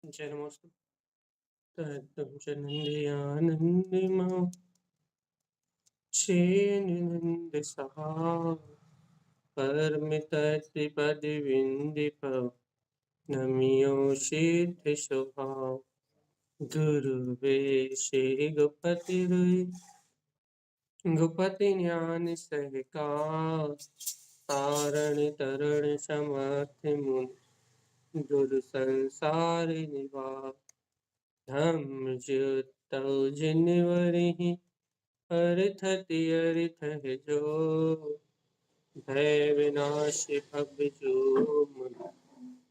जय नमोस्तु। तत्तं च नन्द्यानन्दिमां छेन्नन्दसहा परमितत्रिपदिविन्दिपं नमियो सिद्धिस्वभाव गुरुवे श्री गुपति ज्ञान सहका तारण तरण समर्थ मुन गुरु संसार निवार धम्म ज्योतौ जिनवरहि अरिथति अरिथ जो भय विनाश भव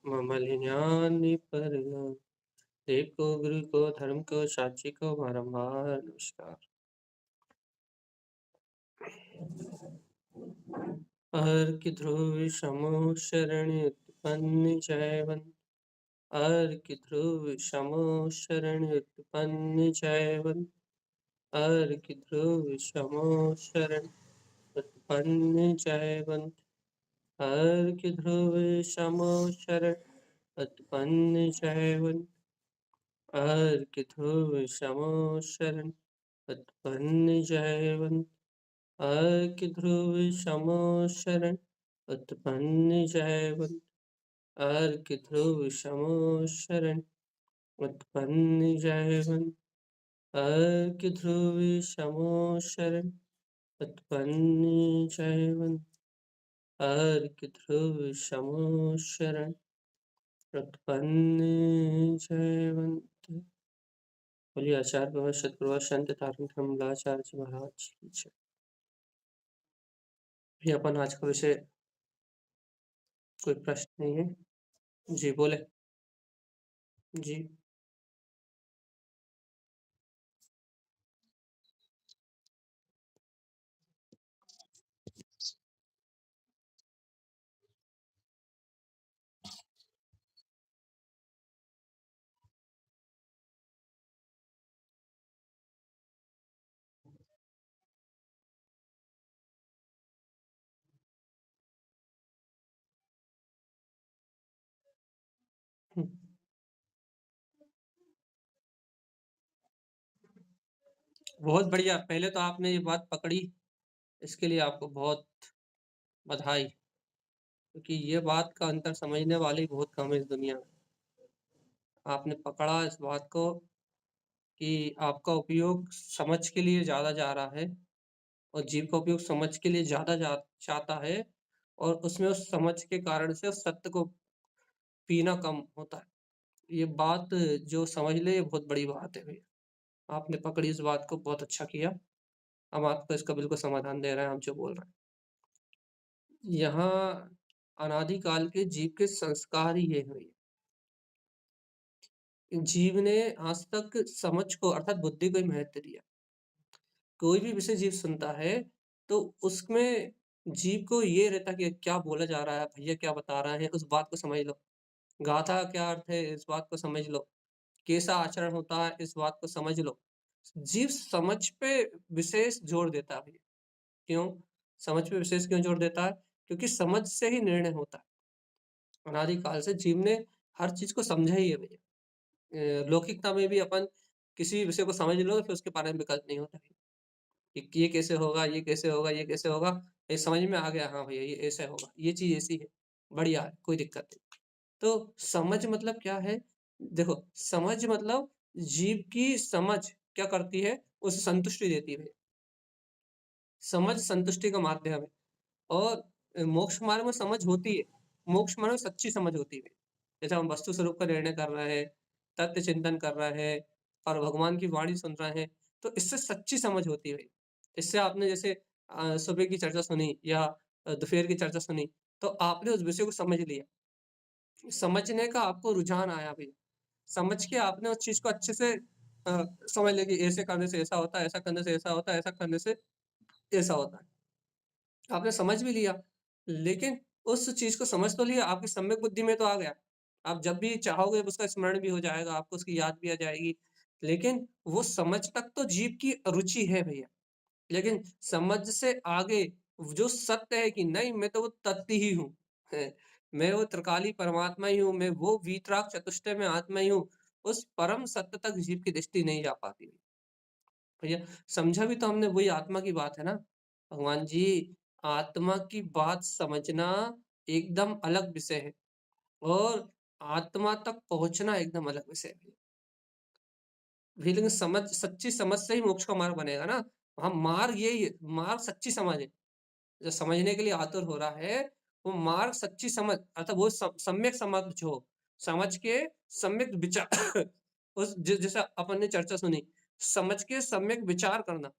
ममल ज्ञान पर देव को गुरु को धर्म को साक्षी को बारंबार नमस्कार। अर्क ध्रुव समो शरण उत्पन्न जयवन अर्क ध्रुव समो शरण उत्पन्न जयवन अर्क ध्रुव समो शरण उत्पन्न जयवंत अर्क ध्रुव समो शरण उत्पन्न जयवंत अर्क ध्रुव समो शरण उत्पन्न जयवंत अर्क ध्रुव समो शरण उत्पन्न जयवंत अर्क ध्रुव समो शरण उत्पन्न जयवंत अर्क ध्रुव समो शरण उत्पन्न जयवंत अर्क ध्रुव समो शरण उत्पन्न जयवंत। बोलिए आचार्य बाबा सतगुरु संत तारण कमलाचार्य जी महाराज की जय। भी अपन आज का विषय कोई प्रश्न नहीं है जी, बोले जी। बहुत बढ़िया, पहले तो आपने ये बात पकड़ी, इसके लिए आपको बहुत बधाई, क्योंकि ये बात का अंतर समझने वाले बहुत कम है इस दुनिया में। आपने पकड़ा इस बात को कि आपका उपयोग समझ के लिए ज्यादा जा रहा है और जीव का उपयोग समझ के लिए ज्यादा चाहता है, और उसमें उस समझ के कारण से उस सत्य को पीना कम होता है। ये बात जो समझ ले, ये बहुत बड़ी बात है भैया। आपने पकड़ी इस बात को, बहुत अच्छा किया। हम आपको इसका बिल्कुल समाधान दे रहे हैं, हम जो बोल रहे हैं। यहाँ अनादिकाल के जीव के संस्कार ही ये है। जीव ने आज तक समझ को अर्थात बुद्धि को ही महत्व दिया। कोई भी विषय जीव सुनता है तो उसमें जीव को ये रहता कि क्या बोला जा रहा है, भैया क्या बता रहा है, उस बात को समझ लो। गाथा का क्या अर्थ है, इस बात को समझ लो। कैसा आचरण होता है, इस बात को समझ लो। जीव समझ पे विशेष जोर देता है। क्यों समझ पे विशेष क्यों जोर देता है? क्योंकि समझ से ही निर्णय होता है। अनादिकाल से जीव ने हर चीज को समझा ही है भैया। लौकिकता में भी अपन किसी भी विषय को समझ लो, फिर उसके बारे में विकल्प नहीं होता कि ये कैसे होगा, ये कैसे होगा, ये कैसे होगा। ये समझ में आ गया, हाँ भैया ये ऐसा होगा, ये चीज ऐसी है, बढ़िया है, कोई दिक्कत नहीं। तो समझ मतलब क्या है? देखो, समझ मतलब जीव की समझ क्या करती है, उसे संतुष्टि देती है। समझ संतुष्टि का माध्यम है। और मोक्ष मार्ग में समझ होती है, मोक्ष मार्ग में सच्ची समझ होती है। जैसे हम वस्तु स्वरूप का निर्णय कर रहे हैं, तथ्य चिंतन कर रहे हैं और भगवान की वाणी सुन रहे हैं, तो इससे सच्ची समझ होती है। इससे आपने जैसे सुबह की चर्चा सुनी या दोपहर की चर्चा सुनी, तो आपने उस विषय को समझ लिया। समझने का आपको रुझान आया भाई, समझ के आपने उस चीज को अच्छे से समझ लिया कि ऐसे करने से ऐसा होता है, ऐसा करने से ऐसा होता है, ऐसा करने से ऐसा होता है। आपने समझ भी लिया, लेकिन उस चीज को समझ तो लिया, आपकी सम्यक बुद्धि में तो आ गया। आप जब भी चाहोगे उसका स्मरण भी हो जाएगा, आपको उसकी याद भी आ जाएगी। लेकिन वो समझ तक तो जीव की रुचि है भैया। लेकिन समझ से आगे जो सत्य है कि नहीं, मैं तो वो तत्व ही हूँ, मैं वो त्रिकाली परमात्मा ही हूँ, मैं वो वीतराग चतुष्टय में आत्मा ही हूँ, उस परम सत्य तक जीव की दृष्टि नहीं जा पाती। भैया समझा भी तो हमने वही आत्मा की बात है ना। भगवान जी, आत्मा की बात समझना एकदम अलग विषय है और आत्मा तक पहुँचना एकदम अलग विषय है। भी लेकिन समझ सच्ची समझ से ही मोक्ष का मार्ग बनेगा ना। हाँ, मार्ग यही है, मार्ग सच्ची समझ है। जो समझने के लिए आतुर हो रहा है, वो मार्ग सच्ची समझ अर्थात वो सम्यक समझ हो, समझ के सम्यक विचार उस जैसा अपन ने चर्चा सुनी, समझ के सम्यक विचार करना,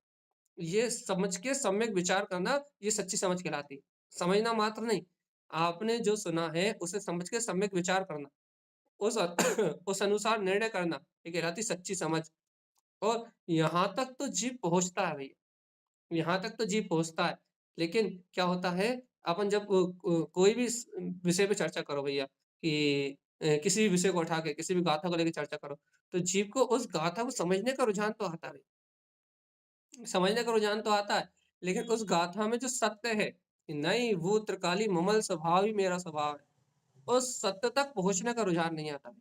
ये समझ के सम्यक विचार करना, ये सच्ची समझ कहलाती है। समझना मात्र नहीं, आपने जो सुना है, उसे समझ के सम्यक विचार करना, उस उस अनुसार निर्णय करना, ये कहलाती सच्ची समझ। और यहाँ तक तो जीव पहुँचता है भैया, यहाँ तक तो जीव पहुँचता है। लेकिन क्या होता है, अपन जब कोई भी विषय पे चर्चा करो भैया कि किसी भी विषय को उठा के, किसी भी गाथा को लेके चर्चा करो, तो जीव को उस गाथा को समझने का रुझान तो आता है। समझने का रुझान तो आता है, लेकिन उस गाथा में जो सत्य है, कि नहीं वो त्रिकाली ममल स्वभाव ही मेरा स्वभाव है, उस सत्य तक पहुँचने का रुझान नहीं आता।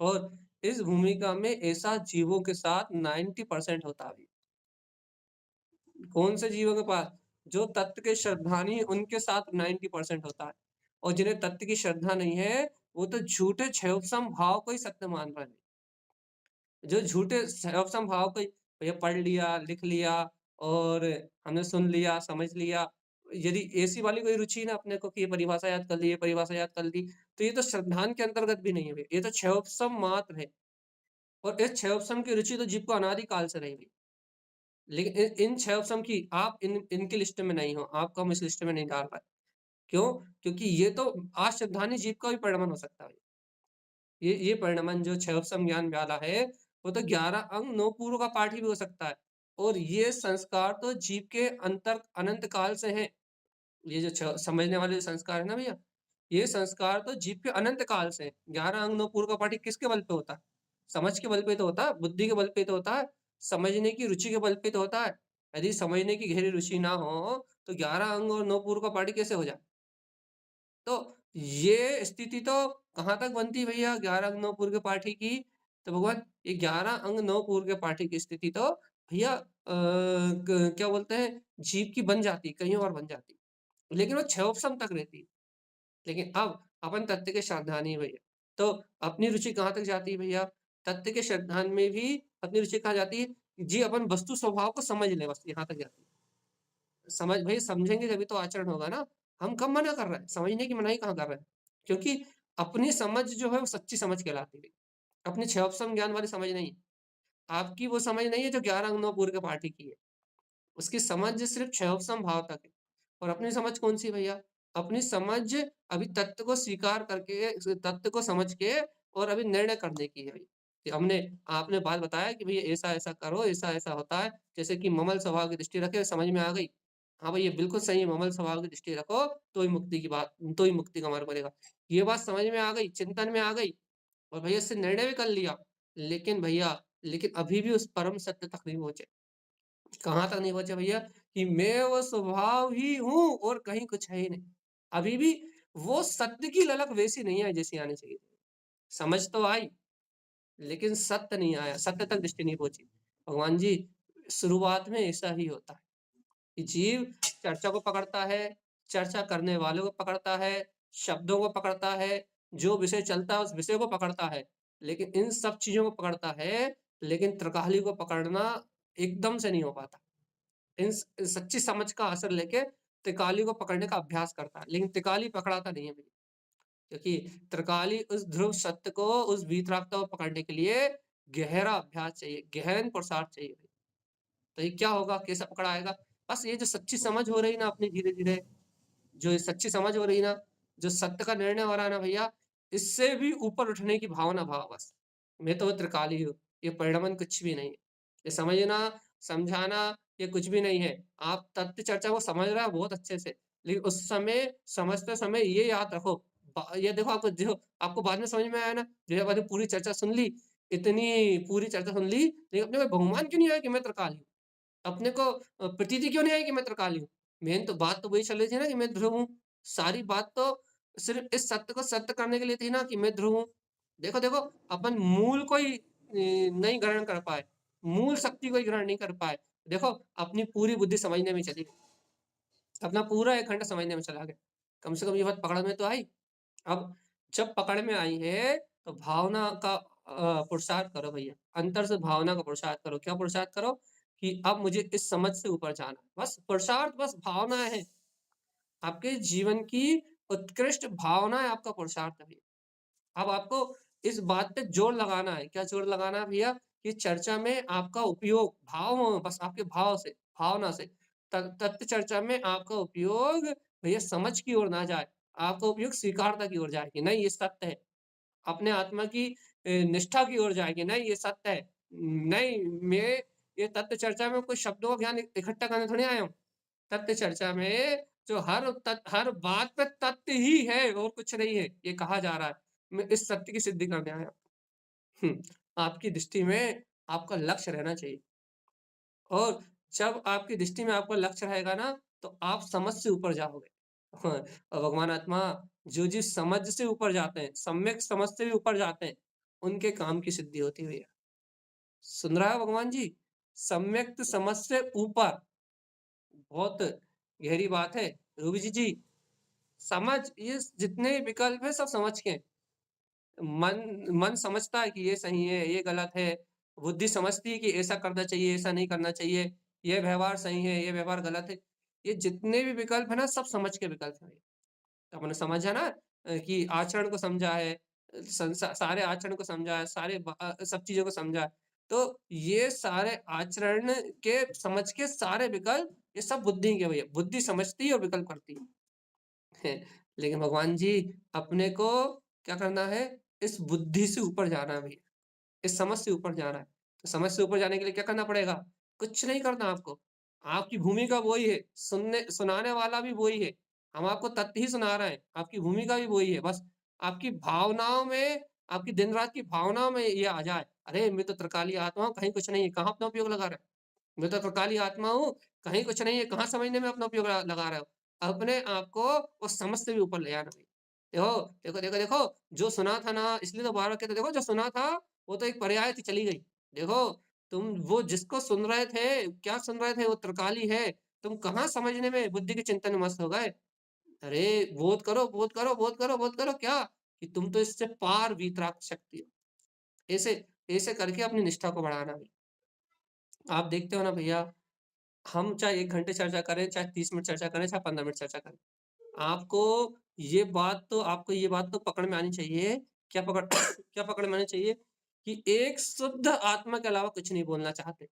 और इस भूमिका में ऐसा जीवों के साथ 90% होता है। कौन से जीवों के पास? जो तत्व के श्रद्धानी उनके साथ 90% होता है। और जिन्हें तत्व की श्रद्धा नहीं है, वो तो झूठे क्षयोपसम भाव को ही सत्य मान रहे हैं। जो झूठे क्षयोपसम भाव को ही भैया पढ़ लिया, लिख लिया और हमने सुन लिया, समझ लिया। यदि ऐसी वाली कोई रुचि ना अपने को कि ये परिभाषा याद कर ली, ये परिभाषा याद कर ली, तो ये तो श्रद्धान के अंतर्गत भी नहीं है भैया, ये तो क्षयोपसम मात्र है। और इस क्षयोपसम की रुचि तो जीव को अनादि काल से रही हुई। लेकिन इन 6 ऑप्शन की आप इनकी लिस्ट में नहीं हो, आपको हम इस लिस्ट में नहीं डाल पाए। क्यों? क्योंकि ये तो अश्रद्धानी जीव का भी परिणमन हो सकता है। ये परिणमन जो 6 ऑप्शन ज्ञान वाला है, वो तो 11 अंग 9 पूर्व का पाठ ही भी हो सकता है। और ये संस्कार तो जीव के अनंत काल से हैं। ये जो समझने वाले संस्कार है ना भैया, ये संस्कार तो जीव के अनंत काल से हैं। 11 अंग 9 पूर्व का पाठ किसके बल पे होता है? समझ के बल पे तो होता है, बुद्धि के बल पे तो होता है, समझने की रुचि के बल पे तो होता है। यदि समझने की गहरी रुचि ना हो, तो 11 अंग और 9 पूर्व का पाठी कैसे हो जाए? तो ये स्थिति तो कहाँ तक बनती है भैया 11 अंग 9 पूर्व के पाठी की? तो भगवान ये 11 अंग 9 पूर्व के पाठी की स्थिति तो भैया क्या बोलते हैं जीव की बन जाती, कहीं और बन जाती। लेकिन वो क्षयोपसम तक रहती। लेकिन अब अपन तत्व के श्रद्धानी भैया, तो अपनी रुचि कहाँ तक जाती है भैया? तत्व के श्रद्धान में भी अपनी रुचि कहाँ जाती है? जी अपन वस्तु स्वभाव को समझ लें बस यहाँ तक जाती है। समझ भई समझेंगे जभी तो आचरण होगा ना। हम कब मना कर रहे हैं, समझने की मनाही कहाँ कर रहे हैं? क्योंकि अपनी समझ जो है वो सच्ची समझ कहलाती है। अपनी क्षयोपसम ज्ञान वाली समझ नहीं है। आपकी वो समझ नहीं है जो 11 अंग 9 पूर्व के पाठी की है। उसकी समझ सिर्फ़ क्षयोपसम भाव तक है। और अपनी समझ कौन-सी भैया? अपनी समझ अभी तत्व को स्वीकार करके तत्व को समझ के और अभी निर्णय करने की है भई। कि हमने आपने बात बताया कि भैया ऐसा-ऐसा करो, ऐसा-ऐसा होता है। जैसे कि ममल स्वभाव की दृष्टि रखे समझ में आ गई। हाँ भाई, ये बिल्कुल सही है ममल स्वभाव की दृष्टि रखो, तो ही मुक्ति की बात तो ही मुक्ति का मार्ग बनेगा। ये बात समझ में आ गई, चिंतन में आ गई और भैया इससे निर्णय भी कर लिया। लेकिन भैया लेकिन अभी भी उस परम सत्य तक नहीं पहुँचे। कहाँ तक नहीं पहुँचे भैया कि मैं वो स्वभाव ही हूँ और कहीं कुछ है ही नहीं। अभी भी वो सत्य की ललक वैसी नहीं आई जैसी आनी चाहिए थी। समझ तो आई, लेकिन सत्य नहीं आया, सत्य तक दृष्टि नहीं पहुँची। भगवान जी, शुरुआत में ऐसा ही होता है कि जीव चर्चा को पकड़ता है, चर्चा करने वालों को पकड़ता है, शब्दों को पकड़ता है, जो विषय चलता है उस विषय को पकड़ता है। लेकिन इन सब चीज़ों को पकड़ता है, लेकिन त्रिकाली को पकड़ना एकदम से नहीं हो पाता। सच्ची समझ का असर लेके त्रिकाली को पकड़ने का अभ्यास करता है, लेकिन त्रिकाली पकड़ाता नहीं है भई। क्योंकि त्रिकाली उस ध्रुव सत्य को, उस वीतरागता को पकड़ने के लिए गहरा अभ्यास चाहिए, गहन पुरुषार्थ चाहिए भई। तो ये क्या होगा, कैसे पकड़ाएगा? बस ये जो सच्ची समझ हो रही है ना अपनी धीरे-धीरे, जो ये सच्ची समझ हो रही है ना, जो सत्य का निर्णय हो रहा है ना भैया, इससे भी ऊपर उठने की भावना भाव बस। मैं तो त्रिकाली हूँ, ये परिणमन कुछ भी नहीं है। ये समझना, समझाना ये कुछ भी नहीं है। आप तत्व चर्चा को समझ रहे हो बहुत अच्छे से, लेकिन उस समय समझते समय ये याद रखो ये देखो आपको जो आपको बाद में समझ में आया ना, जो आपने पूरी चर्चा सुन ली, इतनी पूरी चर्चा सुन ली, लेकिन अपने को बहुमान क्यों नहीं आया कि मैं त्रिकाल हूँ? अपने को प्रतीति क्यों नहीं आई कि मैं त्रिकाली हूँ? मेन तो बात तो वही चल रही थी ना कि मैं ध्रुव हूँ। सारी बात तो सिर्फ़ इस सत्य को सत्य करने के लिए थी ना कि मैं ध्रुव हूँ। देखो, देखो अपन मूल को ही नहीं ग्रहण कर पाए, मूल शक्ति को ही ग्रहण नहीं कर पाए। देखो अपनी पूरी बुद्धि समझने में चली गई, अपना पूरा 1 घंटा समझने में चला गया। कम से कम ये बात पकड़ में तो आई। अब जब पकड़ में आई है, तो भावना का पुरुषार्थ करो भैया। अंतर से भावना का पुरुषार्थ करो। क्या पुरुषार्थ करो? कि अब मुझे इस समझ से ऊपर जाना है। बस पुरुषार्थ, बस भावनाएँ हैं। आपके जीवन की उत्कृष्ट भावनाएँ आपका पुरुषार्थ है भैया। अब आपको इस बात पे जोर लगाना है। क्या जोर लगाना है भैया? कि चर्चा में आपका उपयोग भाव हो, बस आपके भाव से, भावना से। तथ्य चर्चा में आपका उपयोग भैया समझ की ओर ना जाए, आपका उपयोग स्वीकारता की ओर जाए कि नहीं ये सत्य है। अपने आत्मा की निष्ठा की ओर जाए कि नहीं ये सत्य है। नहीं, मैं ये तथ्य चर्चा में कोई शब्दों का ज्ञान इकट्ठा करने थोड़ी आया हूँ। तथ्य चर्चा में जो हर बात पे तथ्य ही है और कुछ नहीं है, ये कहा जा रहा है। मैं इस सत्य की सिद्धि करने आया हूँ। हुँ, आपकी दृष्टि में आपका लक्ष्य रहना चाहिए और जब आपकी दृष्टि में आपका लक्ष्य रहेगा ना, तो आप समझ से ऊपर जाओगे। हाँ, और भगवान आत्मा जो समझ से ऊपर जाते हैं, सम्यक समझ से भी ऊपर जाते हैं, उनके काम की सिद्धि होती है भैया। सुन रहा है भगवान जी? सम्यक समझ से ऊपर, बहुत गहरी बात है। रूबी जी, समझ ये जितने विकल्प हैं सब समझ के हैं। मन मन समझता है कि ये सही है, ये गलत है। बुद्धि समझती है कि ऐसा करना चाहिए, ऐसा नहीं करना चाहिए। ये व्यवहार सही है, ये व्यवहार गलत है। ये जितने भी विकल्प हैं ना सब समझ के विकल्प हैं। आपने समझा ना कि आचरण को समझा है, सारे आचरण को समझा है, सब चीज़ों को समझा है। तो ये सारे आचरण के समझ के सारे विकल्प ये सब बुद्धि के भैया। बुद्धि समझती है और विकल्प करती है। लेकिन भगवान जी अपने को क्या करना है? इस बुद्धि से ऊपर जाना है भैया, इस समझ से ऊपर जाना है। तो समझ से ऊपर जाने के लिए क्या करना पड़ेगा? कुछ नहीं करना आपको। आपकी भूमिका वही है, सुनाने वाला भी वही है। हम आपको तथ्य ही सुना रहे हैं, आपकी भूमिका भी वही है। बस आपकी भावनाओं में, आपकी दिन-रात की भावनाओं में ये आ जाए, "अरे! मैं तो त्रिकालीय आत्मा हूँ, कहीं कुछ नहीं है।" कहाँ अपना उपयोग लगा रहे हो? मैं तो त्रिकालीय आत्मा हूँ, कहीं कुछ नहीं है, कहाँ समझने में अपना उपयोग लगा रहे हो? अपने आप को उस समझ से भी ऊपर ले आना भई। देखो, जो सुना था ना इसलिए तो बार-बार कहते देखो जो सुना था, वो तो एक पर्याय थी चली गई। देखो, तुम वो जिसको सुन रहे थे, क्या सुन रहे थे? वो त्रिकाली है। तुम कहाँ समझने में बुद्धि के चिंतन में मस्त हो गए? अरे! बोध करो, बोध करो, बोध करो, बोध करो क्या? कि तुम तो इससे पार वीतराग शक्ति हो। ऐसे ऐसे करके अपनी निष्ठा को बढ़ाना भई। आप देखते हो ना भैया हम चाहे 1 घंटे चर्चा करें, चाहे 30 मिनट चर्चा करें, चाहे 15 मिनट चर्चा करें। आपको आपको ये बात तो पकड़ में आनी चाहिए, क्या पकड़ क्या पकड़ में आनी चाहिए कि एक शुद्ध आत्मा के अलावा कुछ नहीं बोलना चाहते।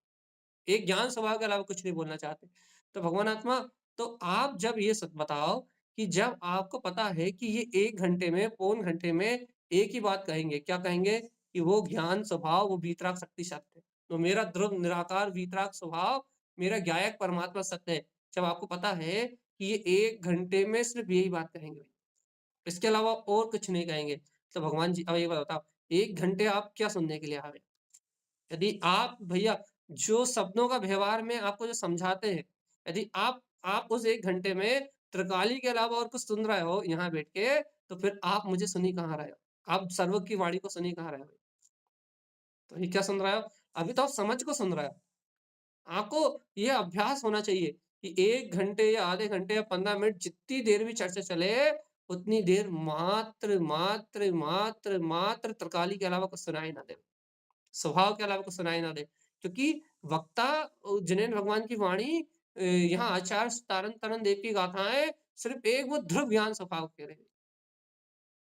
एक ज्ञान स्वभाव के अलावा कुछ नहीं बोलना चाहते। तो भगवान आत्मा तो आप जब ये सच बताओ कि जब आपको पता है कि ये 1 घंटे में, पौन घंटे में एक ही बात कहेंगे, क्या कहेंगे? कि वो ज्ञान स्वभाव, वो वीतराग शक्ति सत्य है। तो मेरा ध्रुव निराकार वीतराग स्वभाव, मेरा ज्ञायक परमात्मा सत्य है। जब आपको पता है कि ये 1 घंटे में सिर्फ़ यही बात कहेंगे, इसके अलावा और कुछ नहीं कहेंगे। तो भगवान जी अब ये बताओ 1 घंटे आप क्या सुनने के लिए आ रहे हैं? यदि आप भैया जो शब्दों का व्यवहार में आपको जो समझाते हैं, यदि आप उस 1 घंटे में त्रिकाली के अलावा और कुछ सुन रहे हो यहाँ बैठ के, तो फिर आप मुझे सुन ही कहाँ रहे हो? आप सर्वज्ञ की वाणी को सुन ही कहाँ रहे हो? तो ये क्या सुन रहे हो? अभी तो आप समझ को सुन रहे हो। आपको ये अभ्यास होना चाहिए कि 1 घंटे या आधे घंटे या 15 मिनट जितनी देर भी चर्चा चले, उतनी देर मात्र त्रिकाली के अलावा कुछ सुनाई ना दे। स्वभाव के अलावा कुछ सुनाई ना दे। क्योंकि वक्ता जिनेंद्र भगवान की वाणी यहाँ आचार्य तारण तरण देव की गाथाएँ सिर्फ़ एक वो ध्रुव ज्ञान स्वभाव कह रहे हैं।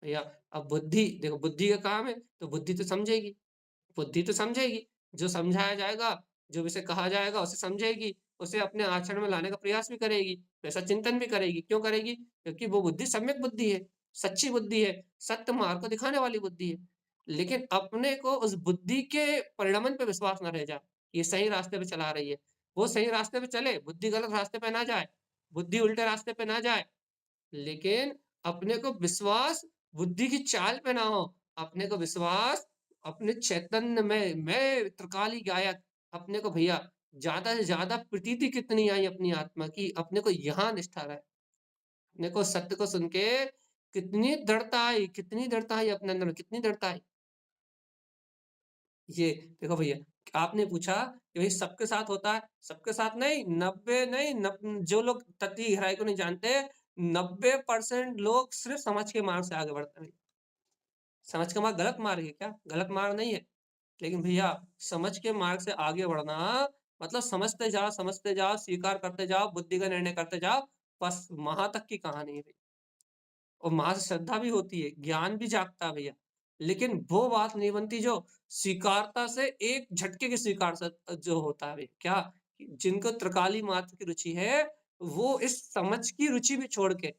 भैया अब बुद्धि देखो बुद्धि का काम है, तो बुद्धि तो समझेगी। जो समझाया जाएगा, जो उसे कहा जाएगा उसे समझेगी, उसे अपने आचरण में लाने का प्रयास भी करेगी, वैसा चिंतन भी करेगी। क्यों करेगी? क्योंकि वो बुद्धि सम्यक बुद्धि है, सच्ची बुद्धि है, सत्य मार्ग को दिखाने वाली बुद्धि है। लेकिन अपने को उस बुद्धि के परिणमन पे विश्वास ना रह जाए, ये सही रास्ते पे चला रही है। वो सही रास्ते पे चले, बुद्धि गलत रास्ते पे ना जाए, बुद्धि उल्टे रास्ते पे ना जाए। लेकिन अपने को विश्वास बुद्धि की चाल पे ना हो, अपने को विश्वास अपने चैतन्य में, मैं त्रिकाली गायक, अपने को भैया ज़्यादा से ज़्यादा प्रतीति कितनी आई अपनी आत्मा की, अपने को यहाँ निष्ठा रहे। अपने को सत्य को सुन के कितनी दृढ़ता आई अपने अंदर में, कितनी दृढ़ता आई। ये देखो भैया, आपने पूछा कि भई सबके साथ होता है, सबके साथ नहीं, 90 नहीं नब जो लोग तत्व की गहराई को नहीं जानते, 90% लोग सिर्फ़ समझ के मार्ग से आगे बढ़ते हैं। समझ का मार्ग गलत मार्ग है क्या? गलत मार्ग नहीं है। लेकिन भैया समझ के मार्ग से आगे बढ़ना मतलब समझते जाओ, स्वीकार करते जाओ, बुद्धि का निर्णय करते जाओ, बस वहाँ तक की कहानी है भई। और माँ से श्रद्धा भी होती है, ज्ञान भी जागता है भैया। लेकिन वो बात नहीं बनती जो स्वीकारता से एक झटके की स्वीकार स जो होता है भई। क्या? जिनको त्रिकाली मात्र की रुचि है, वो इस समझ की रुचि भी छोड़ के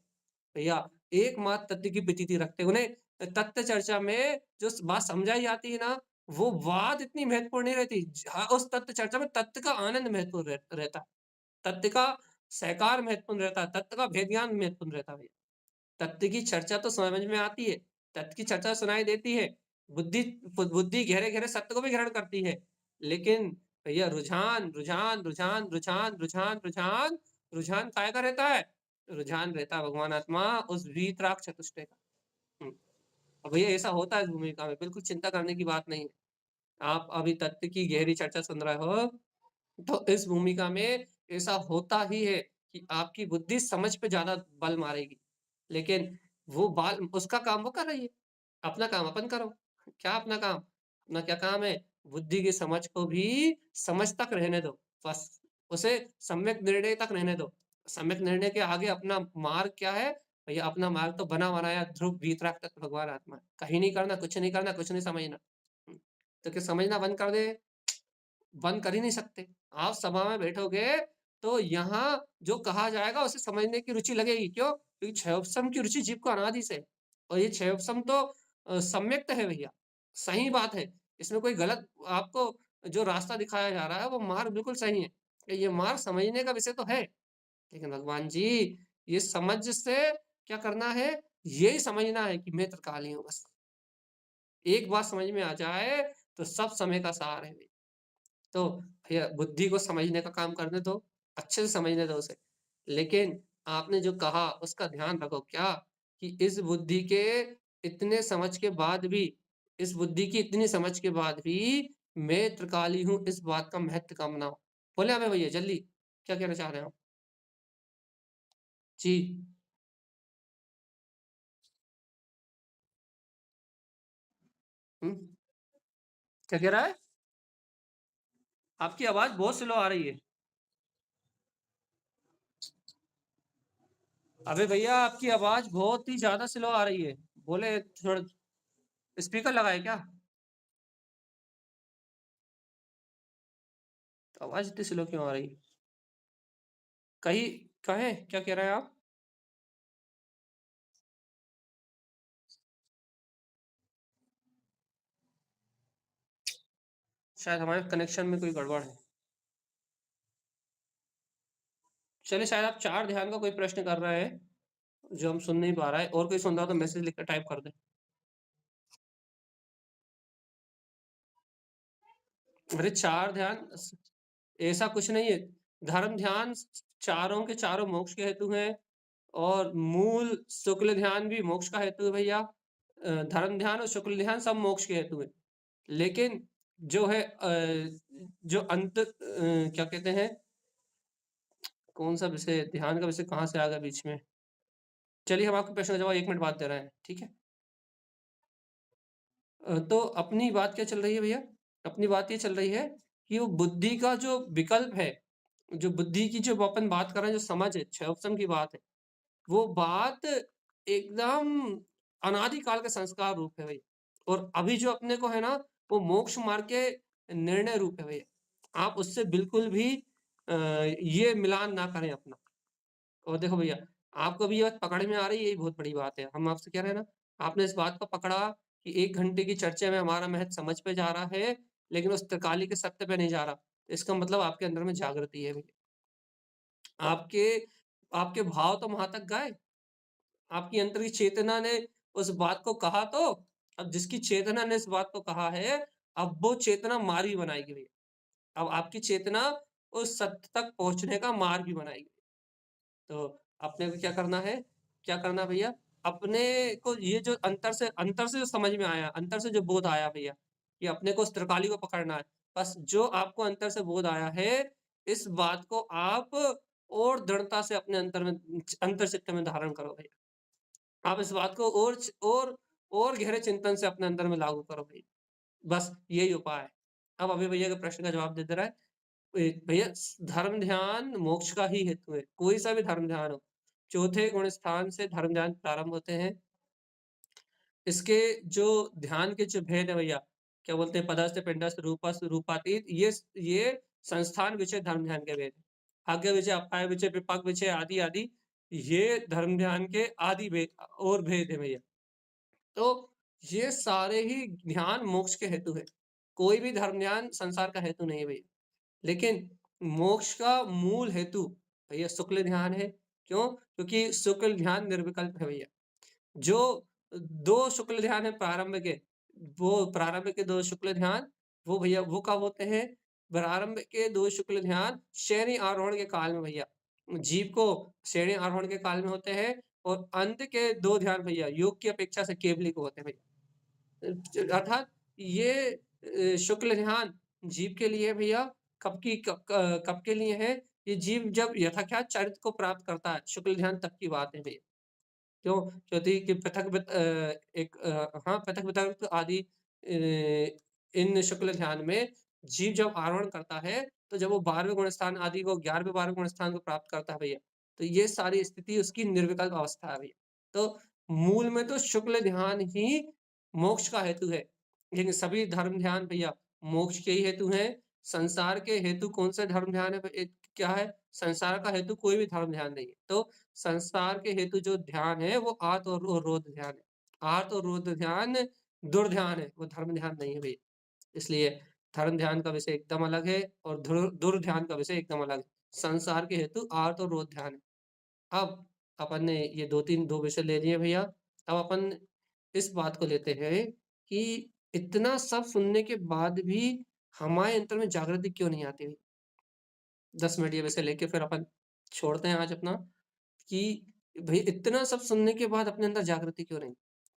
भैया एकमात्र तत्व की प्रतीति रखते हैं। उन्हें तत्व चर्चा में जो स बात समझाई जाती है ना, वो बात इतनी महत्वपूर्ण नहीं रहती। हाँ, उस तत्व चर्चा में तत्व का आनंद महत्वपूर्ण रहता है। तत्व का सहकार महत्वपूर्ण रहता है, तत्व का भेद ज्ञान महत्वपूर्ण रहता है भैया। तत्व की चर्चा तो समझ में आती है, तत्व की चर्चा सुनाई देती है, बुद्धि बुद्धि गहरे-गहरे सत्य को भी ग्रहण करती है। लेकिन भैया रुझान, रुझान, रुझान, रुझान, रुझान, रुझान, रुझान काय का रहता है? रुझान रहता है भगवान आत्मा उस वीतराग चतुष्टय का। हुँ, और भैया ऐसा होता है इस भूमिका में, बिल्कुल चिंता करने की बात नहीं है। आप अभी तत्व की गहरी चर्चा सुन रहे हो तो इस भूमिका में ऐसा होता ही है कि आपकी बुद्धि समझ पे ज़्यादा बल मारेगी। लेकिन वो बाल उसका काम वो कर रही है, अपना काम अपन करो। क्या अपना काम? अपना क्या काम है? बुद्धि की समझ को भी समझ तक रहने दो, बस। उसे सम्यक निर्णय तक रहने दो। सम्यक निर्णय के आगे अपना मार्ग क्या है? भैया अपना मार्ग तो बना-बनाया ध्रुव वीतराग तक भगवान आत्मा है। कहीं नहीं करना, कुछ नहीं करना, कुछ नहीं समझना। हुँ, तो क्या समझना बंद कर दे? बंद कर ही नहीं सकते। आप सभा में बैठोगे तो यहाँ जो कहा जाएगा उसे समझने की रुचि लगेगी। क्यों? क्योंकि क्षयोपशम की रुचि जीव को अनादि से है और ये क्षयोपशम तो सम्यक्त है भैया, सही बात है। इसमें कोई गलत आपको जो रास्ता दिखाया जा रहा है वो मार्ग बिल्कुल सही है। ये मार्ग समझने का विषय तो है, लेकिन भगवान जी ये समझ से क्या करना है? यही समझना है कि मैं त्रिकाली हूँ बस। एक बात समझ में आ जाए तो सब समय का सार है। तो भैया बुद्धि को समझने का काम करने दो, अच्छे से समझने दो उसे। लेकिन आपने जो कहा उसका ध्यान रखो क्या कि इस बुद्धि के इतने समझ के बाद भी इस बुद्धि की इतनी समझ के बाद भी मैं त्रिकाली हूँ इस बात का महत्व कम ना हो। बोले हमें भैया जल्दी, क्या कहना चाह रहे हो आप? जी। हुँ, क्या कह रहा है? आपकी आवाज़ बहुत स्लो आ रही है। अबे भैया आपकी आवाज़ बहुत ही ज़्यादा स्लो आ रही है। बोले थोड़ा स्पीकर लगाए क्या? आवाज़ इतनी स्लो क्यों आ रही है? कहीं कहें क्या कह रहे हैं आप? शायद हमारे कनेक्शन में कोई गड़बड़ है। चलिए शायद आप 4 ध्यान का कोई प्रश्न कर रहे हैं, जो हम सुन नहीं पा रहा है और कोई सुन रहा हो तो मैसेज लिख के टाइप कर दें। अरे 4 ध्यान ऐसा कुछ नहीं है। धर्म ध्यान चारों के चारों मोक्ष के हेतु हैं और मूल शुक्ल ध्यान भी मोक्ष का हेतु है भैया। धर्म ध्यान और शुक्ल ध्यान सब मोक्ष के हेतु हैं। लेकिन जो है जो क्या कहते हैं, कौन-सा विषय ध्यान का विषय कहाँ से आ गया बीच में? चलिए हम आपके प्रश्न का जवाब 1 मिनट बाद दे रहे हैं, ठीक है? तो अपनी बात क्या चल रही है भैया? अपनी बात ये चल रही है कि वो बुद्धि का जो विकल्प है, जो बुद्धि की जो अपन बात कर रहे हैं, जो समझ है, क्षयोपशम की बात है, वो बात एकदम अनादि काल का संस्कार रूप है भैया। और अभी जो अपने को है ना, वो मोक्ष मार्ग के निर्णय रूप है भैया। आप उससे बिल्कुल भी ये मिलान ना करें अपना। और देखो भैया, आपको अभी ये बात पकड़ में आ रही है, यही बहुत बड़ी बात है। हम आपसे कह रहे हैं ना, आपने इस बात को पकड़ा कि 1 घंटे की चर्चा में हमारा महत्व समझ पे जा रहा है, लेकिन उस त्रिकाली के सत्य पे नहीं जा रहा। तो इसका मतलब आपके अंदर में जागृति है भैया। आपके आपके भाव तो वहाँ तक गए, आपकी अंतर की चेतना ने उस बात को कहा तो, अब जिसकी चेतना ने इस बात को कहा है, अब वो चेतना मार्ग भी बनाएगी भैया। अब आपकी चेतना उस सत्य तक पहुँचने का मार्ग भी बनाएगी। तो अपने को क्या करना है? क्या करना है भैया? अपने को ये जो अंतर से जो समझ में आया, अंतर से जो बोध आया भैया, ये अपने को उस त्रिकाली को पकड़ना है। बस जो आपको अंतर से बोध आया है, इस बात को आप और दृढ़ता से अपने अंतर्चित्त में धारण करो भई। आप इस बात को और गहरे चिंतन से अपने अंदर में लागू करो भई। बस यही उपाय है। अब अभी भैया के प्रश्न का जवाब दे दे रहा है। भैया धर्म ध्यान मोक्ष का ही हेतु है, कोई सा भी धर्म ध्यान हो। चौथे गुण स्थान से धर्म ध्यान प्रारंभ होते हैं। इसके जो ध्यान के जो भेद है भैया, क्या बोलते हैं पदस्थ, पिंडस्थ, रूपस्थ, रूपातीत, ये संस्थान विषय धर्म ध्यान के भेद हैं। आज्ञा विषय, अपाय विषय, विपाक विषय आदि आदि ये धर्म ध्यान के आदि भेद और भेद है भैया। तो ये सारे ही ध्यान मोक्ष के हेतु है। कोई भी धर्म ध्यान संसार का हेतु नहीं है भैया। लेकिन मोक्ष का मूल हेतु भैया शुक्ल ध्यान है। क्यों? क्योंकि शुक्ल ध्यान निर्विकल्प है भैया। जो 2 शुक्ल ध्यान है प्रारंभ के, वो प्रारंभ के 2 शुक्ल ध्यान, वो भैया वो कब होते हैं? प्रारंभ के 2 शुक्ल ध्यान शयनी आरोहण के काल में भैया। जीव को शयनी आरोहण के काल में होते हैं और अंत के 2 ध्यान भैया योग की अपेक्षा से केवली को होते हैं भैया। अर्थात ये शुक्ल ध्यान जीव के लिए भैया कब के लिए है? ये जीव जब यथाख्यात चरित्र को प्राप्त करता है, शुक्ल ध्यान तब की बात है भैया। क्यों? क्योंकि कि पृथक वितर्क आदि इन शुक्ल ध्यान में जीव जब आरोहण करता है, तो जब वो 12वें गुण स्थान आदि को 11वें 12वें गुण स्थान को प्राप्त करता है भैया, तो ये सारी स्थिति उसकी निर्विकल्प अवस्था है भैया। तो मूल में तो शुक्ल ध्यान ही मोक्ष का हेतु है, लेकिन सभी धर्म ध्यान भैया मोक्ष के ही हेतु हैं। संसार के हेतु कौन सा धर्म ध्यान है क्या है? संसार का हेतु कोई भी धर्म ध्यान नहीं है। तो संसार के हेतु जो ध्यान है वो आर्त और रोध ध्यान है। आर्त और रोध ध्यान दुर्ध्यान है, वो धर्म ध्यान नहीं है भैया। इसलिए धर्म ध्यान का विषय एकदम अलग है और दुर्ध्यान का विषय एकदम अलग है। संसार के हेतु आर्त और रोध ध्यान है। अब अपन ने ये 2 विषय ले लिए भैया। अब अपन इस बात को लेते हैं कि इतना सब सुनने के बाद भी हमारे अंतर में जागृति क्यों नहीं आती? 10 मिनट ये विषय लेके फिर अपन छोड़ते हैं आज अपना कि भई इतना सब सुनने के बाद अपने अंदर जागृति क्यों नहीं?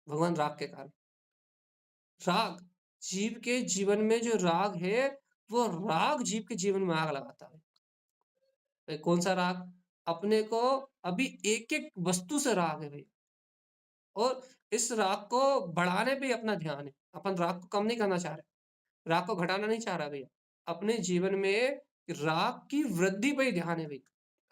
भगवान राग के कारण। राग, जीव के जीवन में जो राग है, वो राग जीव के जीवन में आग लगाता है। कौन-सा राग? अपने को अभी एक-एक वस्तु से राग है भई और इस राग को बढ़ाने पे ही अपना ध्यान है। अपन राग को कम नहीं करना चाह रहे, राग को घटाना नहीं चाह रहा भैया। अपने जीवन में राग की वृद्धि पे ही ध्यान है भई।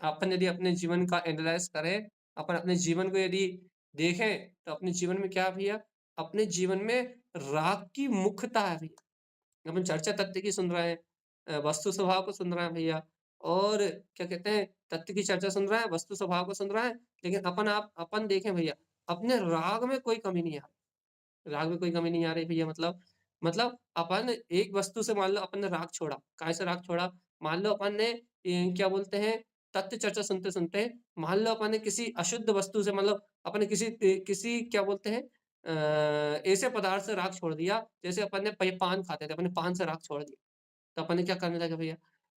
अपन यदि अपने जीवन का एनालाइज़ करें, अपन अपने जीवन को यदि देखें, तो अपने जीवन में क्या है भैया? अपने जीवन में राग की मुख्यता है भैया। अपन चर्चा तत्व की सुन रहे हैं, वस्तु स्वभाव को सुन रहे हैं भैया और क्या कहते हैं, तत्व की चर्चा सुन रहे हैं, वस्तु स्वभाव को सुन रहे हैं, लेकिन अपन देखें भैया, अपने राग में कोई कमी नहीं आ रही। राग में कोई कमी नहीं आ रही भैया मतलब अपन एक वस्तु से मान लो अपन ने राग छोड़ा, काहे से राग छोड़ा? मान लो अपन ने क्या बोलते हैं, तत्व चर्चा सुनते-सुनते मान लो अपन ने किसी अशुद्ध वस्तु से मतलब अपन ने किसी क्या बोलते हैं ऐसे पदार्थ से राग छोड़ दिया, जैसे अपन ने पान खाते थे, अपन ने पान से राग छोड़ दिया। तो अपन ने क्या करने लगे भैया?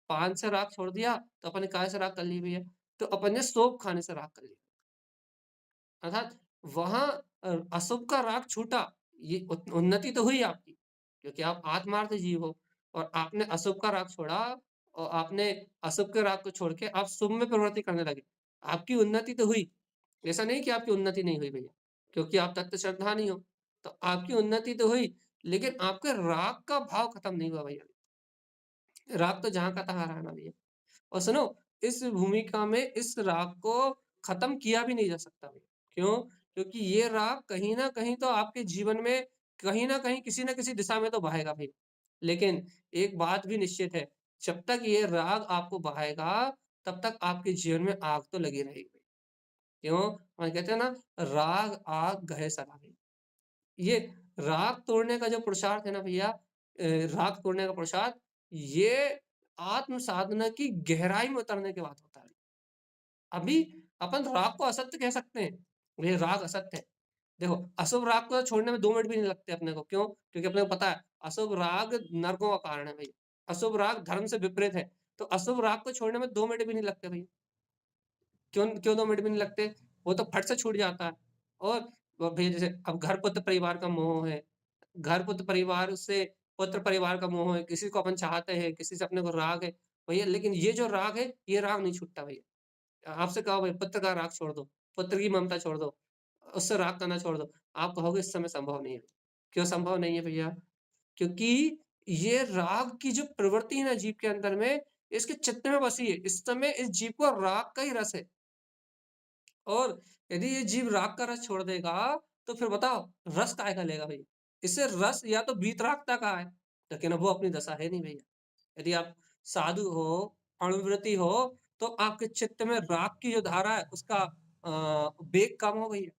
पान से राग छोड़ दिया, तो अपन ने काहे से राग कर ली भैया? तो अपन ने सोप खाने से राग कर लिया। अर्थात वहाँ अशुभ का राग छूटा, ये उन्नति तो हुई आपकी, क्योंकि आप आत्मार्थ जीव हो और आपने अशुभ का राग छोड़ा और आपने अशुभ के राग को छोड़ के आप शुभ में प्रवृत्ति करने लगे। आपकी उन्नति तो हुई, ऐसा नहीं कि आपकी उन्नति नहीं हुई भैया, क्योंकि आप तत्व श्रद्धानी हो। तो आपकी उन्नति तो हुई, लेकिन आपके राग का भाव खत्म नहीं हुआ भैया। राग तो जहाँ का तहाँ रहना भैया। और सुनो, इस भूमिका में इस राग को खत्म किया भी नहीं जा सकता भैया। क्यों? क्योंकि ये राग कहीं न कहीं तो आपके जीवन में कहीं न कहीं किसी न किसी दिशा में तो बहेगा भई। लेकिन एक बात भी निश्चित है, जब तक ये राग आपको बहाएगा, तब तक आपके जीवन में आग तो लगी रहेगी। क्यों? कहते हैं ना, राग आग गहे सराबे। ये राग तोड़ने का जो पुरुषार्थ है ना भैया, राग तोड़ने का पुरुषार्थ, ये आत्म साधना की गहराई में उतरने के बाद होता है। अभी अपन राग को असत्य कह सकते हैं, ये राग असत्य है। देखो, अशुभ राग को छोड़ने में 2 मिनट भी नहीं लगते अपने को, क्यों? क्योंकि अपने को पता है, अशुभ राग नरकों का कारण है भई। अशुभ राग धर्म से विपरीत है, तो अशुभ राग को छोड़ने में 2 मिनट भी नहीं लगते भई। क्यों 2 मिनट भी नहीं लगते? वो तो फट से छूट जाता है। और भई जैसे अब घर-पुत्र परिवार का मोह है, घर-पुत्र परिवार से पुत्र परिवार का मोह है, किसी को अपन चाहते हैं, किसी से अपने को राग है। भैया लेकिन ये जो राग है, ये राग नहीं छूटता भैया। आपसे कहो भाई पुत्र का राग छोड़ दो, पुत्र की ममता छोड़ दो, उससे राग करना छोड़ दो। आप कहोगे इस समय संभव नहीं है। क्यों संभव नहीं है भैया? क्योंकि ये राग की जो प्रवृत्ति है ना जीव के अंदर में, इसके चित्त में बसी है। इस समय इस जीव को राग का ही रस है। और यदि ये जीव राग का रस छोड़ देगा, तो फिर बताओ रस काहे का लेगा भई? इससे रस या तो वीतरागता का है, लेकिन अब वो अपनी दशा है नहीं भैया। यदि आप साधु हो, अणुव्रती हो, तो आपके चित्त में राग की जो धारा है उसका वेग कम हो भैया।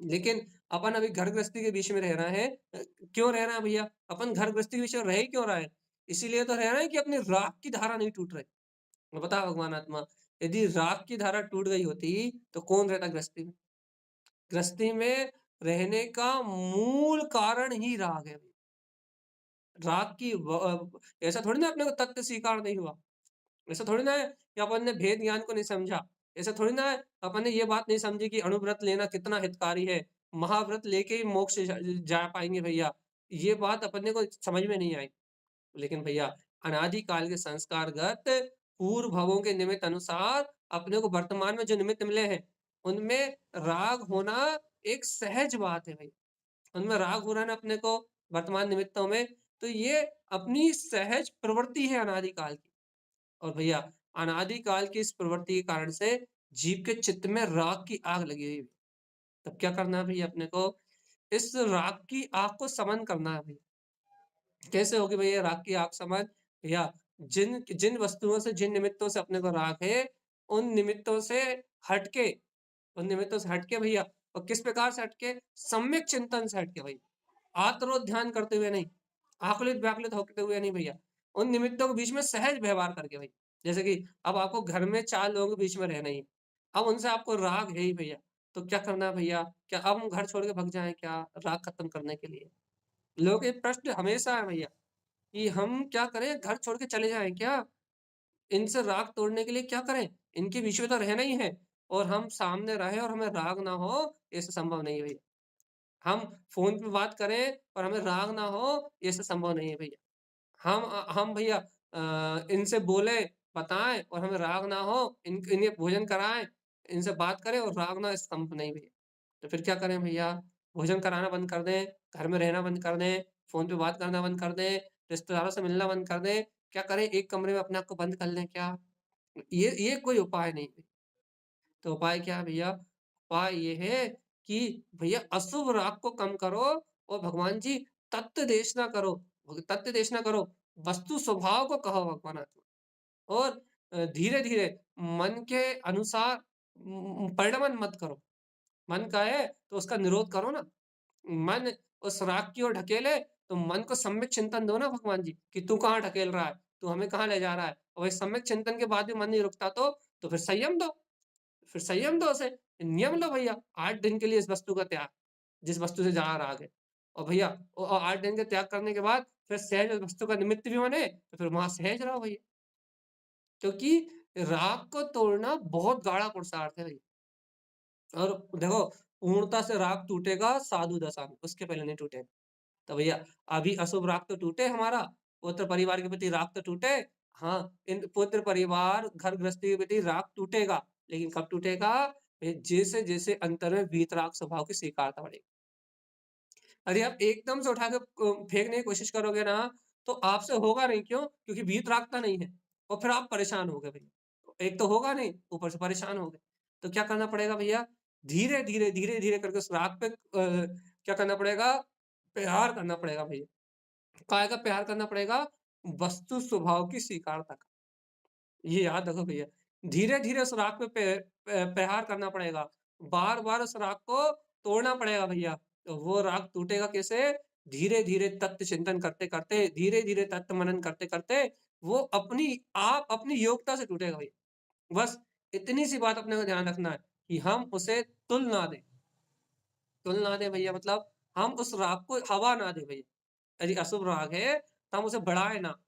लेकिन अपन अभी घर गृहस्थी के बीच में रह रहे हैं। क्यों रह रहे हैं भैया? अपन घर गृहस्थी के बीच में रह ही क्यों रहे हैं? इसीलिए तो रह रहे हैं कि अपनी राग की धारा नहीं टूट रही। बता भगवान आत्मा, यदि राग की धारा टूट गई होती, तो कौन रहता गृहस्थी में? गृहस्थी में रहने का मूल कारण ही राग है। राग की ऐसा थोड़ी ना अपने को तत्व स्वीकार नहीं हुआ। ऐसा थोड़ी ना है कि अपन ने भेद ज्ञान को नहीं समझा। ऐसा थोड़ी ना है अपन ने ये बात नहीं समझी कि अणुव्रत लेना कितना हितकारी है। महाव्रत लेके ही मोक्ष जा पाएँगे भैया। ये बात अपने को समझ में नहीं आई। लेकिन भैया अनादि काल के संस्कारगत पूर्व भवों के निमित्त अनुसार अपने को वर्तमान में जो निमित्त मिले हैं, उनमें राग होना एक सहज बात है भई। उनमें राग हो रहा है ना अपने को वर्तमान निमित्तों में, तो ये अपनी सहज प्रवृत्ति है अनादि काल की। और भैया अनादि काल की इस प्रवृत्ति के कारण से जीव के चित्त में राग की आग लगी हुई है। तब क्या करना है भैया अपने को? इस राग की आग को समन करना है भैया। कैसे होगी भैया राग की आग समझ? भैया जिन जिन वस्तुओं से, जिन निमित्तों से अपने को राग है, उन निमित्तों से हट के उन निमित्तों से हट के भैया, और किस प्रकार से हट के? सम्यक चिंतन से हट के भई। आत्मरोध ध्यान करते हुए नहीं, आकुलित-व्याकुलित होते हुए नहीं भैया। उन निमित्तों के बीच में सहज व्यवहार करके भई। जैसे कि अब आपको घर में 4 लोगों के बीच में रहना ही है। अब उनसे आपको राग है ही भैया, तो क्या करना है भैया? क्या अब हम घर छोड़ के भग जाएँ क्या राग खत्म करने के लिए? लोगों के प्रश्न हमेशा है भैया। कि हम क्या करें? घर छोड़ के चले जाएँ क्या? इनसे राग तोड़ने के लिए क्या करें? इनके बीच में तो रहना ही है और हम सामने रहें और हमें राग ना हो, ऐसे संभव नहीं है भैया। हम फ़ोन पे बात करें और हमें राग ना हो, ऐसे संभव नहीं है भैया। हम भैया इनसे बोलें, बताएँ और हमें राग ना हो, इन्हें भोजन कराएँ, इनसे बात करें और राग ना हो, ऐसे संभव नहीं भैया। तो फिर क्या करें भैया? भोजन कराना बंद कर दें, घर में रहना बंद कर दें, फ़ोन पे बात करना बंद कर दें, रिश्तेदारों से मिलना बंद कर दें। क्या करें? एक कमरे में अपने आप को बंद कर लें क्या? ये कोई उपाय नहीं है। तो उपाय क्या है भैया? उपाय ये है कि भैया अशुभ राग को कम करो और भगवान जी तत्व देशना करो, तत्व देशना करो, वस्तु स्वभाव को कहो भगवान आत्मा। और धीरे-धीरे मन के अनुसार परिणमन मत करो। मन का है तो उसका निरोध करो ना। मन उस राग की ओर ढकेले तो मन को सम्यक चिंतन दो ना भगवान जी कि तू कहाँ ढकेल रहा है? तू हमें कहाँ ले जा रहा है? और वही सम्यक चिंतन के बाद भी मन नहीं रुकता तो फिर संयम दो। फिर संयम दो उसे, नियम लो भैया 8 दिन के लिए इस वस्तु का त्याग, जिस वस्तु से जहाँ राग है। और भैया 8 दिन का त्याग करने के बाद फिर सहज उस वस्तु का निमित्त भी बने, तो फिर वहाँ सहज रहो भैया। क्योंकि राग को तोड़ना बहुत गाढ़ा पुरुषार्थ है भैया। और देखो पूर्णता से राग टूटेगा साधु दशा में, उसके पहले नहीं टूटेगा। तो भैया अभी अशुभ राग तो टूटे हमारा, पुत्र परिवार के प्रति राग तो टूटे। हाँ, इन पुत्र परिवार, घर गृहस्थी के प्रति राग टूटेगा, लेकिन कब टूटेगा? जैसे-जैसे अंतर में वीतराग स्वभाव की स्वीकारता बढ़ेगी। यदि आप एकदम से उठा के फेंकने की कोशिश करोगे ना, तो आपसे होगा नहीं, क्यों? क्योंकि वीतरागता नहीं है और फिर आप परेशान हो गए भैया। एक तो होगा नहीं, ऊपर से परेशान हो गए। तो क्या करना पड़ेगा भैया? धीरे-धीरे, धीरे-धीरे करके उस राग पे क्या करना पड़ेगा? प्रहार करना पड़ेगा भैया। काय का प्यार करना पड़ेगा? वस्तु स्वभाव की स्वीकारता का। ये याद रखो भैया। धीरे-धीरे उस राग पे प्रहार करना पड़ेगा। बार-बार उस राग को तोड़ना पड़ेगा भैया। तो वो राग टूटेगा कैसे? धीरे-धीरे तत्व चिंतन करते-करते, धीरे-धीरे तत्व मनन करते-करते, वो अपनी आप अपनी योग्यता से टूटेगा भैया। बस इतनी सी बात अपने को ध्यान रखना है कि हम उसे तुल ना दें। तुल ना दें भैया मतलब हम उस राग को हवा ना दें भैया। यदि अशुभ राग है, तो हम उसे बढ़ाएँ ना।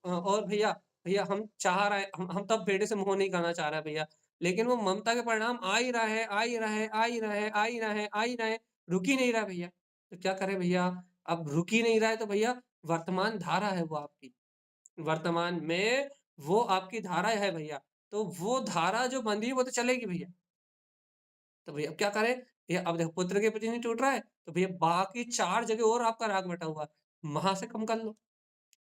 और भैया भैया हम चाह रहे हैं हम तब बेटे से मोह नहीं करना चाह रहे हैं भैया। लेकिन वो ममता के परिणाम आ ही रहा है, आ ही रहा है, आ ही रहा है, आ ही रहा है, आ ही रहा है, रुक ही नहीं रहा भैया। तो क्या करें भैया? अब रुक ही नहीं रहा है तो भैया वर्तमान धारा है वो आपकी। वर्तमान में वो आपकी धारा है भैया, तो वो धारा जो बंधी है वो तो चलेगी भैया। तो भैया अब क्या करें? भैया अब देखो पुत्र के प्रति नहीं टूट रहा है, तो भैया बाकी 4 जगह और आपका राग बँटा हुआ है, वहाँ से कम कर लो।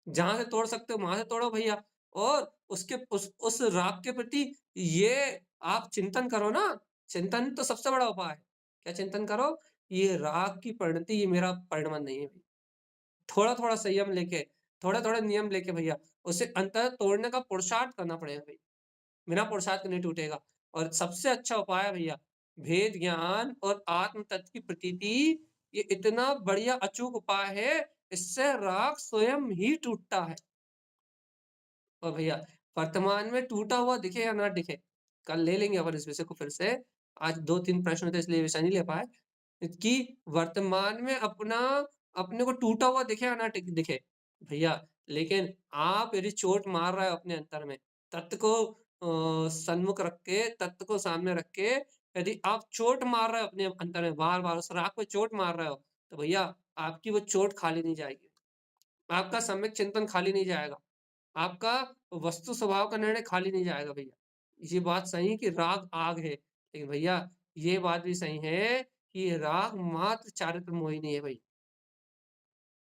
जहाँ से तोड़ सकते हो वहाँ से तोड़ो भैया और उसके उस राग के प्रति ये आप चिंतन करो ना, चिंतन तो सबसे बड़ा उपाय है। क्या चिंतन करो? ये राग की परिणति ये मेरा परिणमन नहीं है भई। थोड़ा-थोड़ा संयम लेके, थोड़ा-थोड़ा नियम लेके भैया, उसे अंततः तोड़ने का पुरुषार्थ करना पड़ेगा भई। बिना पुरुषार्थ के नहीं टूटेगा और सबसे अच्छा उपाय है भैया, भेद ज्ञान और आत्म तत्व की प्रतीति ये इतना बढ़िया अचूक उपाय है, इससे राग स्वयं ही टूटता है। और भैया वर्तमान में टूटा हुआ दिखे या ना दिखे, कल ले लेंगे अपन इस विषय को फिर से। आज 2-3 प्रश्न थे इसलिए विषय नहीं ले पाए, कि वर्तमान में अपना अपने को टूटा हुआ दिखे या ना दिखे, भैया लेकिन आप यदि चोट मार रहे हो अपने अंतर में, तत्व को सन्मुख रख के, तत्व को सामने रख के, यदि आप चोट मार रहे हो अपने अंतर में, बार-बार उस राग पे चोट मार रहे हो, तो भैया आपकी वो चोट खाली नहीं जाएगी। आपका सम्यक चिंतन खाली नहीं जाएगा। आपका वस्तु स्वभाव का निर्णय खाली नहीं जाएगा भैया। ये बात सही है कि राग आग है, लेकिन भैया ये बात भी सही है कि राग मात्र चारित्र मोहिनी है भई।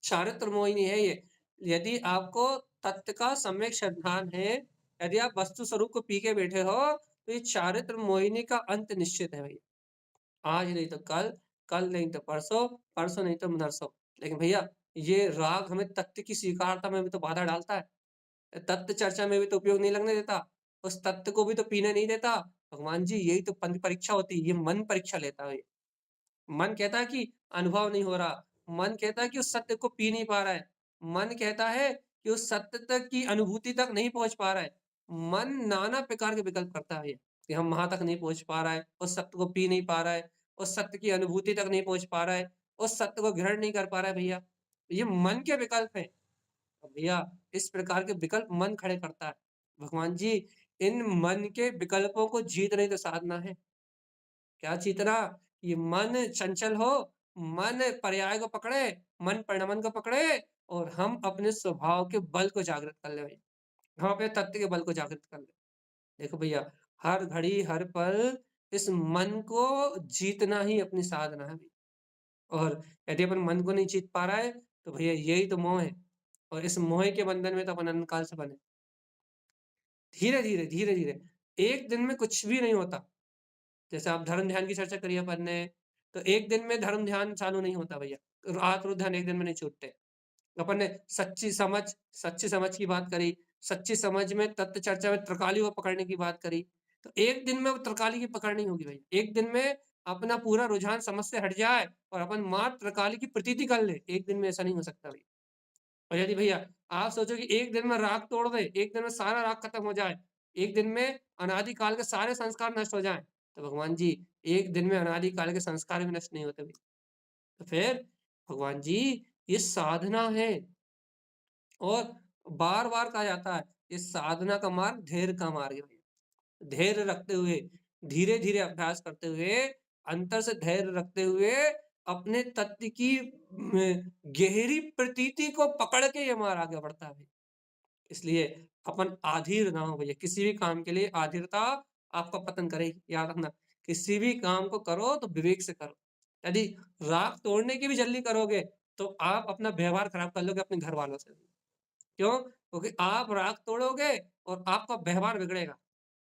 चारित्र मोहिनी है ये। यदि आपको तत्व का सम्यक श्रद्धान है, यदि आप वस्तु स्वरूप को पी के बैठे हो, तो ये चारित्र मोहिनी का अंत निश्चित है भैया। आज नहीं तो कल, कल नहीं तो परसों, परसों नहीं तो नरसों। लेकिन भैया ये राग हमें तत्व की स्वीकार्यता में भी तो बाधा डालता है। तत्व चर्चा में भी तो उपयोग नहीं लगने देता, उस तत्व को भी तो पीने नहीं देता। भगवान जी यही तो परीक्षा होती है, ये मन परीक्षा लेता है। मन कहता है कि अनुभव नहीं हो रहा, मन कहता है कि उस सत्य को पी नहीं पा रहा है, मन कहता है कि उस सत्य तक की अनुभूति तक नहीं पहुँच पा रहा है। मन नाना प्रकार के विकल्प करता है कि हम वहाँ तक नहीं पहुँच पा रहा है, उस सत्य को पी नहीं पा रहा है, उस सत्य की अनुभूति तक नहीं पहुँच पा रहा है, उस सत्य को ग्रहण नहीं कर पा रहा है भैया। ये मन के विकल्प हैं। भैया इस प्रकार के विकल्प मन खड़े करता है। भगवान जी इन मन के विकल्पों को जीतने तो साधना है। क्या जीतना? ये मन चंचल हो, मन पर्याय को पकड़े, मन परिणमन को पकड़े और हम अपने स्वभाव के बल को जागृत कर लें। हम अपने तत्व के बल को जागृत कर लें। देखो भैया हर घड़ी, हर पल इस मन को जीतना ही अपनी साधना है। और यदि अपन मन को नहीं जीत पा रहा है, तो भैया यही तो मोह है और इस मोह के बंधन में तो अपन अनंत काल से बंधे। धीरे-धीरे, धीरे-धीरे एक दिन में कुछ भी नहीं होता। जैसे आप धर्म ध्यान की चर्चा करी अपन ने, तो एक दिन में धर्म ध्यान चालू नहीं होता भैया। रात और ध्यान एक दिन में नहीं छूटते। अपन ने सच्ची समझ की बात करी, सच्ची समझ में तत्व चर्चा में त्रिकाली को पकड़ने की बात करी। तो एक दिन में वो त्रिकाली की पकड़ नहीं होगी भैया। एक दिन में अपना पूरा रुझान समझ से हट जाए और अपन मात्र त्रिकाली की प्रतीति कर ले, एक दिन में ऐसा नहीं हो सकता भई। और यदि भैया आप सोचो कि एक दिन में राग तोड़ दें, एक दिन में सारा राग खत्म हो जाए, एक दिन में अनादि काल के सारे संस्कार नष्ट हो जाएँ, तो भगवान जी एक दिन में अनादि काल के संस्कार भी नष्ट नहीं होते भई। तो फिर भगवान जी ये साधना है और बार-बार कहा जाता है, इस साधना का मार्ग धैर्य का मार्ग है भैया। धैर्य रखते हुए, धीरे-धीरे अभ्यास करते हुए, अंतर से धैर्य रखते हुए, अपने तत्व की गहरी प्रतीति को पकड़ के ये मार्ग आगे बढ़ता है। इसलिए अपन आधीर ना हो भैया, किसी भी काम के लिए आधीरता आपका पतन करेगी, याद रखना। किसी भी काम को करो तो विवेक से करो। यदि राग तोड़ने की भी जल्दी करोगे, तो आप अपना व्यवहार खराब कर लोगे अपने घरवालों से। क्यों? क्योंकि आप राग तोड़ोगे और आपका व्यवहार बिगड़ेगा।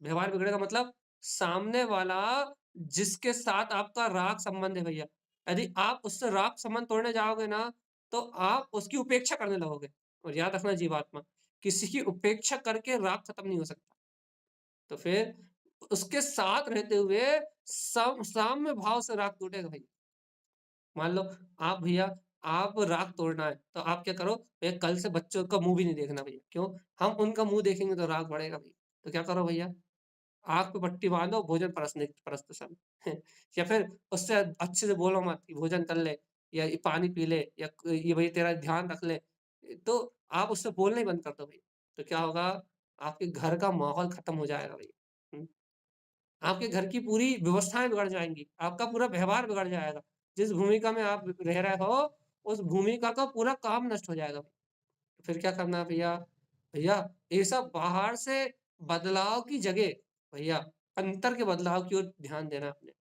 व्यवहार बिगड़ेगा मतलब सामने वाला जिसके साथ आपका राग संबंध है भैया, यदि आप उससे राग संबंध तोड़ने जाओगे ना, तो आप उसकी उपेक्षा करने लगोगे। और याद रखना जीवात्मा, किसी की उपेक्षा करके राग खत्म नहीं हो सकता। तो फिर उसके साथ रहते हुए साम्य भाव से राग टूटेगा भैया। मान लो आप भैया आप राग तोड़ना है, तो आप क्या करो, भैया कल से बच्चों का मुँह भी नहीं देखना भैया। क्यों? हम उनका मुँह देखेंगे तो राग बढ़ेगा भैया। तो क्या करो भैया, आँख पे पट्टी बाँधो, भोजन परसते समय। या फिर उससे अच्छे से बोलो मत कि भोजन कर ले या ये पानी पी ले या ये भई तेरा ध्यान रख ले। तो आप उससे बोलना ही बंद कर दो भैया। तो क्या होगा, आपके घर का माहौल खत्म हो जाएगा भैया। हुँ। आपके घर की पूरी व्यवस्थाएँ बिगड़ जाएँगी, आपका पूरा व्यवहार बिगड़ जाएगा। जिस भूमिका में आप रह रहे हो, उस भूमिका का पूरा काम नष्ट हो जाएगा। फिर क्या करना है भैया? भैया ये सब बाहर से बदलाव की जगह भैया अंतर के बदलाव की ओर ध्यान देना है अपने।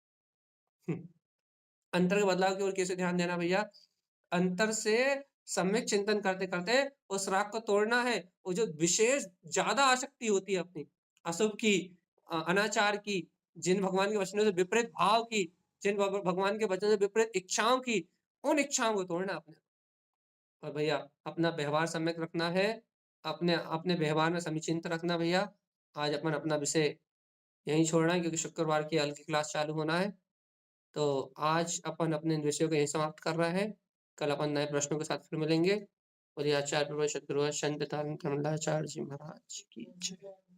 हुँ, अंतर के बदलाव की ओर कैसे ध्यान देना भैया? अंतर से सम्यक चिंतन करते-करते उस राग को तोड़ना है। वो जो विशेष ज़्यादा आसक्ति होती है अपनी, अशुभ की अनाचार की, जिन भगवान के वचनों से विपरीत भाव की, जिन भगवान के वचनों से विपरीत इच्छाओं की, उन इच्छाओं को तोड़ना है अपने। और भैया अपना व्यवहार सम्यक रखना है, अपने अपने व्यवहार में समीचीनता रखना भैया। आज अपन अपना विषय यहीं छोड़ना है क्योंकि शुक्रवार की हल्की क्लास चालू होना है। तो आज अपन अपने इन विषयों को यहीं समाप्त कर रहे हैं। कल अपन नए प्रश्नों के साथ फिर मिलेंगे। और ये आचार्य प्रवचन सद्गुरु संत धर्म कमलाचार्य जी महाराज की जय।